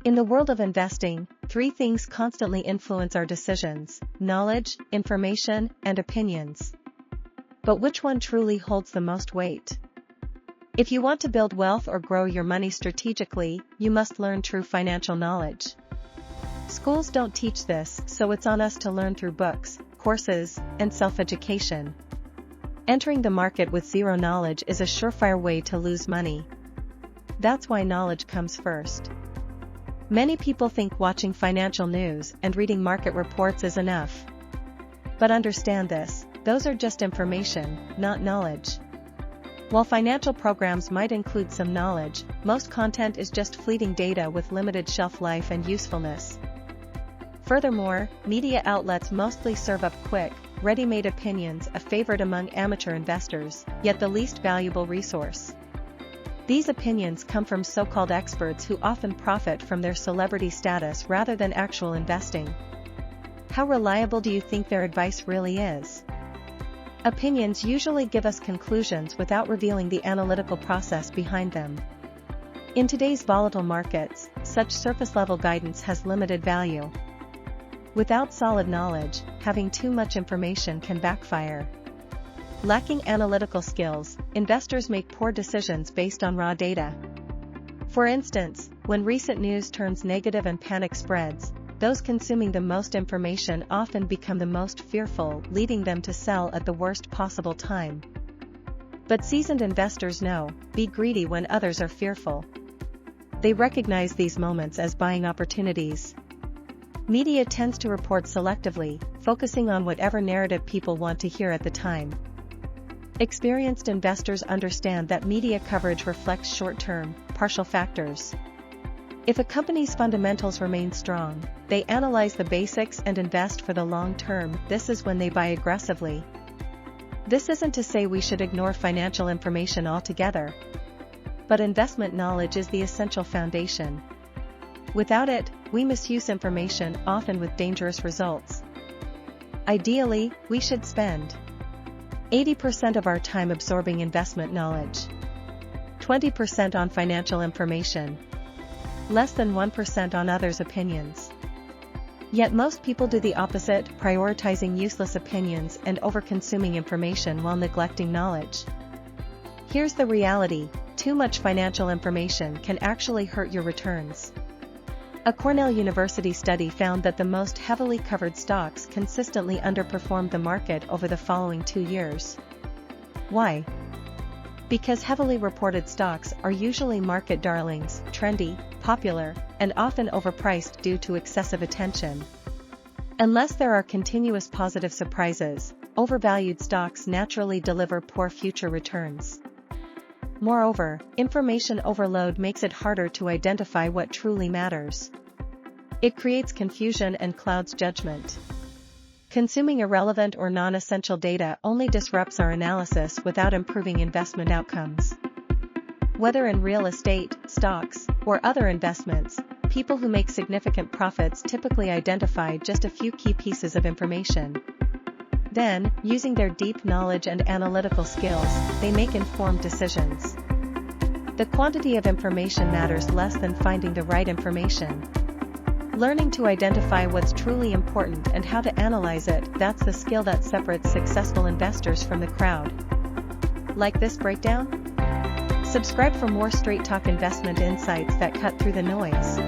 In the world of investing, three things constantly influence our decisions: knowledge, information, and opinions. But which one truly holds the most weight? If you want to build wealth or grow your money strategically, you must learn true financial knowledge. Schools don't teach this, so it's on us to learn through books, courses, and self-education. Entering the market with zero knowledge is a surefire way to lose money. That's why knowledge comes first. Many people think watching financial news and reading market reports is enough. But understand this, those are just information, not knowledge. While financial programs might include some knowledge, most content is just fleeting data with limited shelf life and usefulness. Furthermore, media outlets mostly serve up quick, ready-made opinions, a favorite among amateur investors, yet the least valuable resource. These opinions come from so-called experts who often profit from their celebrity status rather than actual investing. How reliable do you think their advice really is? Opinions usually give us conclusions without revealing the analytical process behind them. In today's volatile markets, such surface-level guidance has limited value. Without solid knowledge, having too much information can backfire. Lacking analytical skills, investors make poor decisions based on raw data. For instance, when recent news turns negative and panic spreads, those consuming the most information often become the most fearful, leading them to sell at the worst possible time. But seasoned investors know, be greedy when others are fearful. They recognize these moments as buying opportunities. Media tends to report selectively, focusing on whatever narrative people want to hear at the time. Experienced investors understand that media coverage reflects short-term, partial factors. If a company's fundamentals remain strong, they analyze the basics and invest for the long term. This is when they buy aggressively. This isn't to say we should ignore financial information altogether. But investment knowledge is the essential foundation. Without it, we misuse information, often with dangerous results. Ideally, we should spend 80% of our time absorbing investment knowledge, 20% on financial information, less than 1% on others' opinions. Yet most people do the opposite, prioritizing useless opinions and over-consuming information while neglecting knowledge. Here's the reality: too much financial information can actually hurt your returns. A Cornell University study found that the most heavily covered stocks consistently underperformed the market over the following 2 years. Why? Because heavily reported stocks are usually market darlings, trendy, popular, and often overpriced due to excessive attention. Unless there are continuous positive surprises, overvalued stocks naturally deliver poor future returns. Moreover, information overload makes it harder to identify what truly matters. It creates confusion and clouds judgment. Consuming irrelevant or non-essential data only disrupts our analysis without improving investment outcomes. Whether in real estate, stocks, or other investments, people who make significant profits typically identify just a few key pieces of information. Then, using their deep knowledge and analytical skills, they make informed decisions. The quantity of information matters less than finding the right information. Learning to identify what's truly important and how to analyze it, that's the skill that separates successful investors from the crowd. Like this breakdown? Subscribe for more straight talk investment insights that cut through the noise.